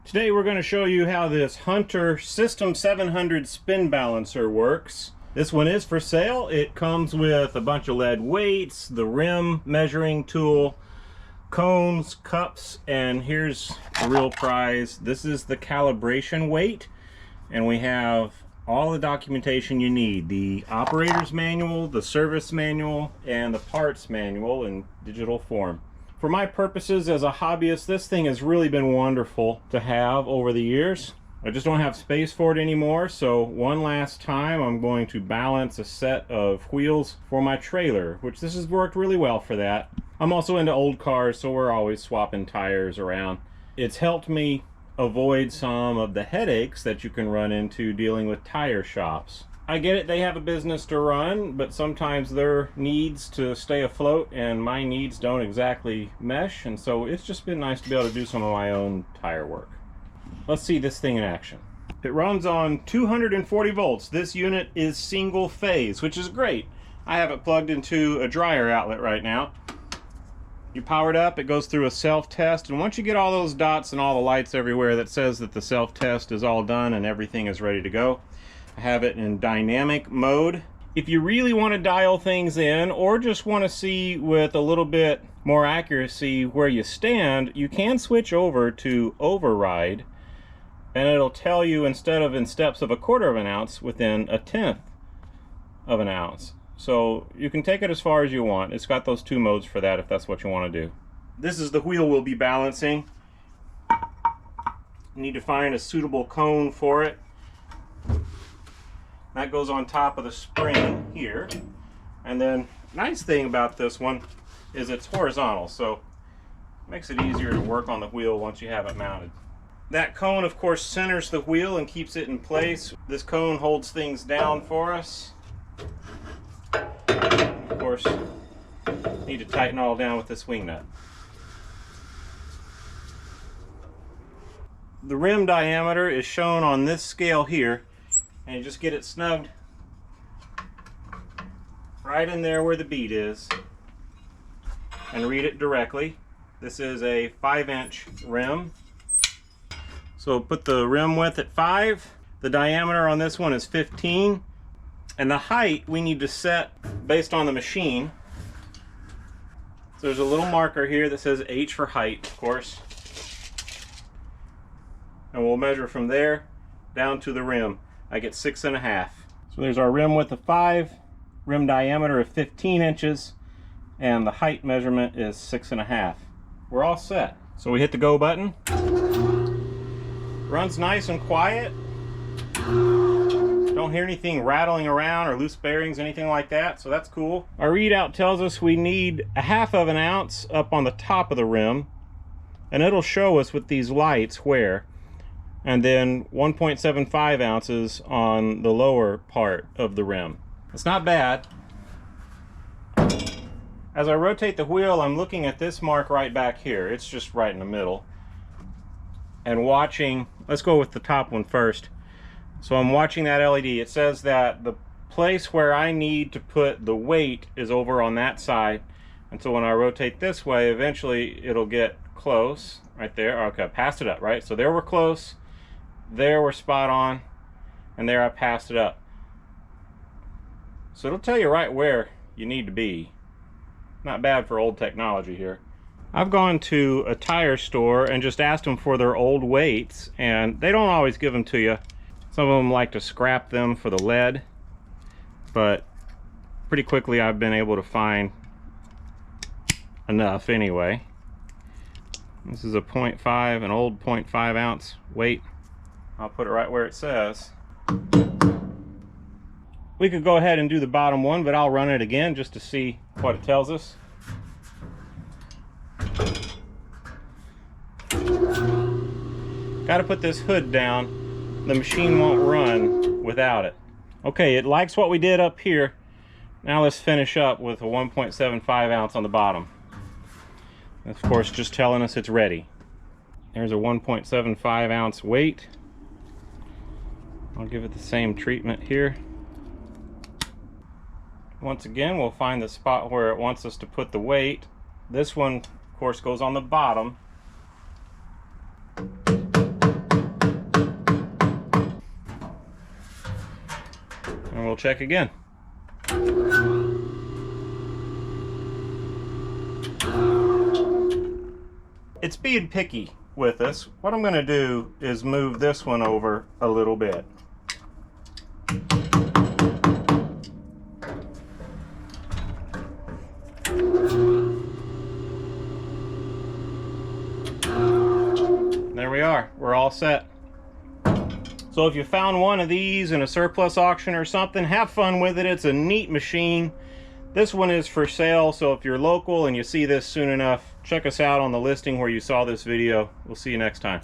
Today we're going to show you how this Hunter System 700 spin balancer works. This one is for sale. It comes with a bunch of lead weights, the rim measuring tool, cones, cups, and here's the real prize. This is the calibration weight, and we have all the documentation you need. The operator's manual, the service manual, and the parts manual in digital form. For my purposes as a hobbyist, this thing has really been wonderful to have over the years. I just don't have space for it anymore, so one last time I'm going to balance a set of wheels for my trailer, which this has worked really well for that. I'm also into old cars, so we're always swapping tires around. It's helped me avoid some of the headaches that you can run into dealing with tire shops. I get it, they have a business to run, but sometimes their needs to stay afloat and my needs don't exactly mesh, and so it's just been nice to be able to do some of my own tire work. Let's see this thing in action. It runs on 240 volts. This unit is single phase, which is great. I have it plugged into a dryer outlet right now. You power it up, it goes through a self-test, and once you get all those dots and all the lights everywhere that says that the self-test is all done and everything is ready to go, I have it in dynamic mode. If you really want to dial things in or just want to see with a little bit more accuracy where you stand, you can switch over to override, and it'll tell you, instead of in steps of 1/4 of an ounce, within 1/10 of an ounce. So you can take it as far as you want. It's got those two modes for that if that's what you want to do. This is the wheel we'll be balancing. You need to find a suitable cone for it. That goes on top of the spring here. And then, nice thing about this one is it's horizontal, so it makes it easier to work on the wheel once you have it mounted. That cone, of course, centers the wheel and keeps it in place. This cone holds things down for us. Of course, need to tighten all down with this wing nut. The rim diameter is shown on this scale here, and you just get it snugged right in there where the bead is and read it directly. This is a 5-inch rim, so put the rim width at 5. The diameter on this one is 15, and the height we need to set based on the machine. So there's a little marker here that says H for height, of course, and we'll measure from there down to the rim. I get 6.5. So there's our rim width of 5, rim diameter of 15 inches, and the height measurement is 6.5. We're all set. So we hit the go button. Runs nice and quiet. Don't hear anything rattling around or loose bearings, anything like that, so that's cool. Our readout tells us we need 1/2 of an ounce up on the top of the rim, and it'll show us with these lights where, and then 1.75 ounces on the lower part of the rim. It's not bad. As I rotate the wheel, I'm looking at this mark right back here. It's just right in the middle. And watching, let's go with the top one first. So I'm watching that LED. It says that the place where I need to put the weight is over on that side. And so when I rotate this way, eventually it'll get close right there. Okay, I passed it up, right? So there we're close. There we're spot on, and there I passed it up. So it'll tell you right where you need to be. Not bad for old technology here. I've gone to a tire store and just asked them for their old weights, and they don't always give them to you. Some of them like to scrap them for the lead, but pretty quickly I've been able to find enough anyway. This is a 0.5, an old 0.5 ounce weight. I'll put it right where it says. We could go ahead and do the bottom one, but I'll run it again just to see what it tells us. Got to put this hood down. The machine won't run without it. Okay, it likes what we did up here. Now let's finish up with a 1.75 ounce on the bottom. Of course, just telling us it's ready. There's a 1.75 ounce weight. I'll give it the same treatment here. Once again, we'll find the spot where it wants us to put the weight. This one, of course, goes on the bottom. we'll check again. It's being picky with us. What I'm going to do is move this one over a little bit. There we are. We're all set. So if you found one of these in a surplus auction or something, have fun with it. It's a neat machine. This one is for sale, so if you're local and you see this soon enough, check us out on the listing where you saw this video. We'll see you next time.